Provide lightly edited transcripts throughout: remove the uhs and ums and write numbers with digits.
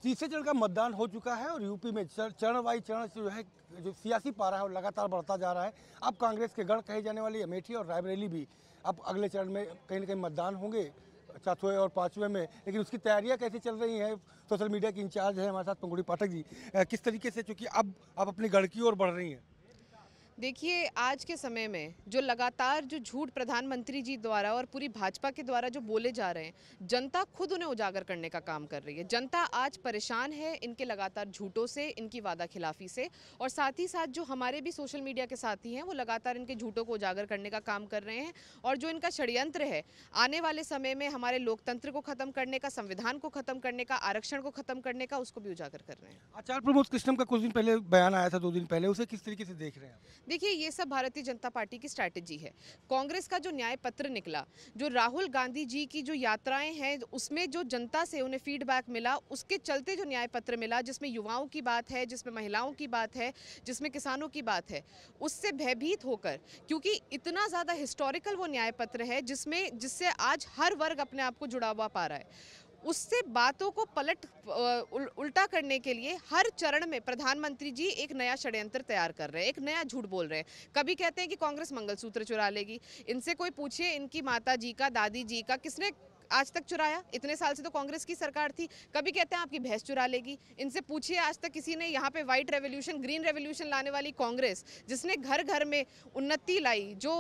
तीसरे चरण का मतदान हो चुका है और यूपी में चरण वाई चरण जो है जो सियासी पारा है वो लगातार बढ़ता जा रहा है। अब कांग्रेस के गढ़ कहे जाने वाली अमेठी और रायबरेली भी अब अगले चरण में कहीं ना कहीं मतदान होंगे, चौथे और पाँचवें में। लेकिन उसकी तैयारियां कैसे चल रही हैं, सोशल मीडिया की इंचार्ज है हमारे साथ पंखुड़ी पाठक जी। किस तरीके से, चूँकि अब आप अपनी गढ़ की ओर बढ़ रही हैं। देखिए, आज के समय में जो लगातार जो झूठ प्रधानमंत्री जी द्वारा और पूरी भाजपा के द्वारा जो बोले जा रहे हैं, जनता खुद उन्हें उजागर करने का काम कर रही है। जनता आज परेशान है इनके लगातार झूठों से, इनकी वादा खिलाफी से, और साथ ही साथ जो हमारे भी सोशल मीडिया के साथी हैं वो लगातार इनके झूठों को उजागर करने का काम कर रहे हैं। और जो इनका षड्यंत्र है, आने वाले समय में हमारे लोकतंत्र को खत्म करने का, संविधान को खत्म करने का, आरक्षण को खत्म करने का, उसको भी उजागर कर रहे हैं। आचार्य प्रमोद कृष्णम का कुछ दिन पहले बयान आया था, 2 दिन पहले, उसे किस तरीके से देख रहे हैं आप? देखिए, ये सब भारतीय जनता पार्टी की स्ट्रैटेजी है। कांग्रेस का जो न्याय पत्र निकला, जो राहुल गांधी जी की जो यात्राएं हैं, उसमें जो जनता से उन्हें फीडबैक मिला, उसके चलते जो न्याय पत्र मिला, जिसमें युवाओं की बात है, जिसमें महिलाओं की बात है, जिसमें किसानों की बात है, उससे भयभीत होकर, क्योंकि इतना ज़्यादा हिस्टोरिकल वो न्याय पत्र है जिससे आज हर वर्ग अपने आप को जुड़ा हुआ पा रहा है, उससे बातों को उल्टा करने के लिए हर चरण में प्रधानमंत्री जी एक नया षड्यंत्र तैयार कर रहे हैं, एक नया झूठ बोल रहे हैं। कभी कहते हैं कि कांग्रेस मंगलसूत्र चुरा लेगी। इनसे कोई पूछिए, इनकी माता जी का, दादी जी का किसने आज तक चुराया? इतने साल से तो कांग्रेस की सरकार थी। कभी कहते हैं आपकी भैंस चुरा लेगी। इनसे पूछिए, आज तक किसी ने यहाँ पे व्हाइट रेवोल्यूशन, ग्रीन रेवोल्यूशन लाने वाली कांग्रेस, जिसने घर घर में उन्नति लाई, जो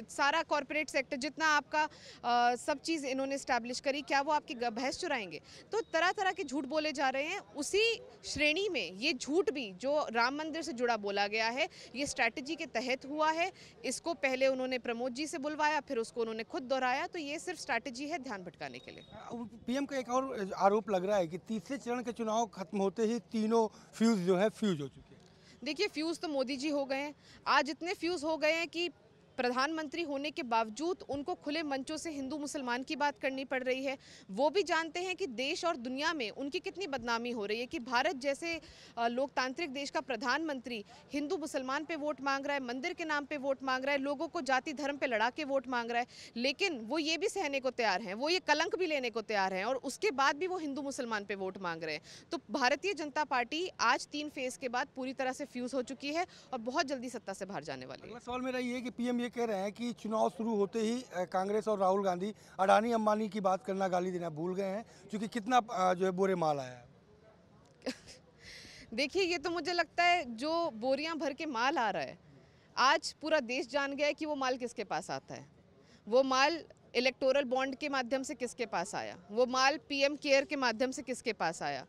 सारा कॉर्पोरेट सेक्टर, जितना आपका सब चीज़ इन्होंने स्टैब्लिश करी, क्या वो आपकी भैंस चुराएंगे? तो तरह तरह के झूठ बोले जा रहे हैं। उसी श्रेणी में ये झूठ भी जो राम मंदिर से जुड़ा बोला गया है, ये स्ट्रैटेजी के तहत हुआ है। इसको पहले उन्होंने प्रमोद जी से बुलवाया, फिर उसको उन्होंने खुद दोहराया। तो ये सिर्फ स्ट्रैटेजी है ध्यान भटकाने के लिए। पीएम का एक और आरोप लग रहा है कि तीसरे चरण के चुनाव खत्म होते ही तीनों फ्यूज जो है फ्यूज हो चुके हैं। देखिए, फ्यूज़ तो मोदी जी हो गए हैं। आज इतने फ्यूज़ हो गए हैं कि प्रधानमंत्री होने के बावजूद उनको खुले मंचों से हिंदू मुसलमान की बात करनी पड़ रही है। वो भी जानते हैं कि देश और दुनिया में उनकी कितनी बदनामी हो रही है, कि भारत जैसे लोकतांत्रिक देश का प्रधानमंत्री हिंदू मुसलमान पे वोट मांग रहा है, मंदिर के नाम पे वोट मांग रहा है, लोगों को जाति धर्म पे लड़ा के वोट मांग रहा है। लेकिन वो ये भी सहने को तैयार हैं, वो ये कलंक भी लेने को तैयार हैं, और उसके बाद भी वो हिंदू मुसलमान पे वोट मांग रहे हैं। तो भारतीय जनता पार्टी आज 3 फेज के बाद पूरी तरह से फ्यूज हो चुकी है और बहुत जल्दी सत्ता से बाहर जाने वाली है। अगला सवाल मेरा ये है कि पीएम ये कह रहे हैं कि चुनाव शुरू होते ही कांग्रेस और राहुल गांधी अडानी अंबानी की बात करना, गाली देना भूल गए हैं, क्योंकि कितना जो है बोरे माल आया है। देखिए, ये तो मुझे लगता है जो बोरियां भर के माल आ रहा है, आज पूरा देश जान गया है कि वो माल किसके पास आता है। वो माल इलेक्टोरल बॉन्ड के माध्यम से किसके पास आया, वो माल पीएम केयर के माध्यम से किसके पास आया।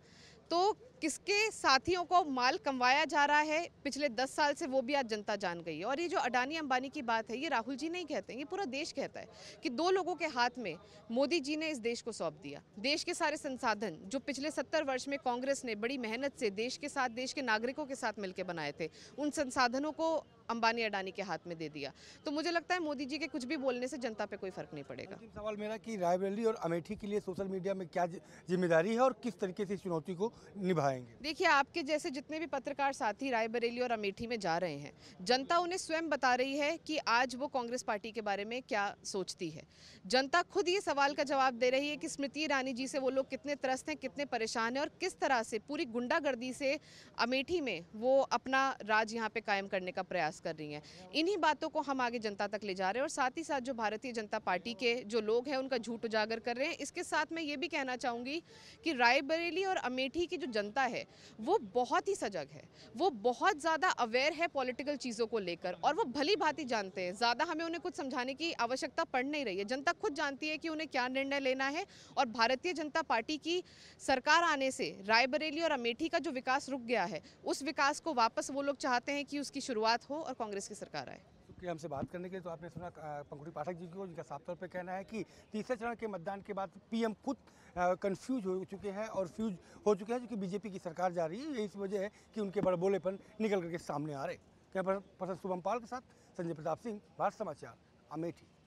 तो किसके साथियों को माल कमवाया जा रहा है पिछले 10 साल से, वो भी आज जनता जान गई है। और ये जो अडानी अंबानी की बात है, ये राहुल जी नहीं कहते हैं, ये पूरा देश कहता है कि 2 लोगों के हाथ में मोदी जी ने इस देश को सौंप दिया। देश के सारे संसाधन जो पिछले 70 वर्ष में कांग्रेस ने बड़ी मेहनत से देश के साथ, देश के नागरिकों के साथ मिलकर बनाए थे, उन संसाधनों को अंबानी अडानी के हाथ में दे दिया। तो मुझे लगता है मोदी जी के कुछ भी बोलने से जनता पे कोई फर्क नहीं पड़ेगा। अंतिम सवाल मेरा कि रायबरेली और अमेठी के लिए सोशल मीडिया में क्या जिम्मेदारी है और किस तरीके से इस चुनौती को निभाएंगे? देखिए, आपके जैसे जितने भी पत्रकार साथी रायबरेली और अमेठी में जा रहे हैं, जनता उन्हें स्वयं बता रही है कि आज वो कांग्रेस पार्टी के बारे में क्या सोचती है। जनता खुद ये सवाल का जवाब दे रही है कि स्मृति ईरानी जी से वो लोग कितने त्रस्त हैं, कितने परेशान हैं, और किस तरह से पूरी गुंडागर्दी से अमेठी में वो अपना राज यहाँ पे कायम करने का प्रयास कर रही हैं। इन्हीं बातों को हम आगे जनता तक ले जा रहे हैं, और साथ ही साथ जो भारतीय जनता पार्टी के जो लोग हैं उनका झूठ उजागर कर रहे हैं। इसके साथ मैं ये भी कहना चाहूँगी कि रायबरेली और अमेठी की जो जनता है वो बहुत ही सजग है, वो बहुत ज़्यादा अवेयर है पॉलिटिकल चीज़ों को लेकर, और वो भली भांति जानते हैं। ज़्यादा हमें उन्हें कुछ समझाने की आवश्यकता पड़ नहीं रही है। जनता खुद जानती है कि उन्हें क्या निर्णय लेना है, और भारतीय जनता पार्टी की सरकार आने से रायबरेली और अमेठी का जो विकास रुक गया है, उस विकास को वापस वो लोग चाहते हैं कि उसकी शुरुआत हो और कांग्रेस की सरकार आए। शुक्रिया हमसे बात करने के लिए। तो आपने सुना पंखुड़ी पाठक जी को, जिनका साफ तौर पे कहना है कि तीसरे चरण के मतदान के बाद पीएम खुद कंफ्यूज हो चुके हैं और फ्यूज हो चुके हैं, क्योंकि बीजेपी की सरकार जा रही है। यही इस वजह है कि उनके बड़बोलेपन निकल करके सामने आ रहे हैं। यहाँ पर पर्सन शुभम पाल के साथ संजय प्रताप सिंह, भारत समाचार, अमेठी।